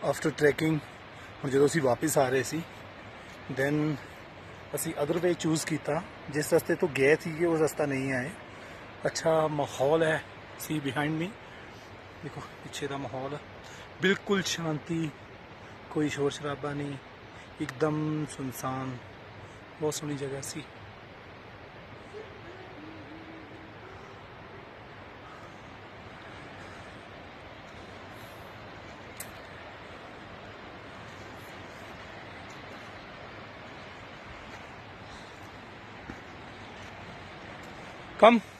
After trekking. ਹੁਣ ਜਦੋਂ ਅਸੀਂ ਵਾਪਸ ਆ ਰਹੇ ਸੀ ਦੈਨ ਅਸੀਂ ਅਦਰ ਵੇ ਚੂਜ਼ ਕੀਤਾ। ਜਿਸ ਰਸਤੇ ਤੋਂ ਗਏ ਸੀਗੇ ਉਹ ਰਸਤਾ ਨਹੀਂ ਆਏ। ਅੱਛਾ ਮਾਹੌਲ ਹੈ ਸੀ ਬਿਹਾइंड मी, ਦੇਖੋ ਪਿੱਛੇ ਦਾ ਮਾਹੌਲ ਬਿਲਕੁਲ ਸ਼ਾਂਤੀ, ਕੋਈ ਸ਼ੋਰ ਸ਼ਰਾਬਾ ਨਹੀਂ, ਇੱਕਦਮ ਸੁਨਸਾਨ, ਬਹੁਤ ਸੋਹਣੀ ਜਗ੍ਹਾ ਸੀ। Come.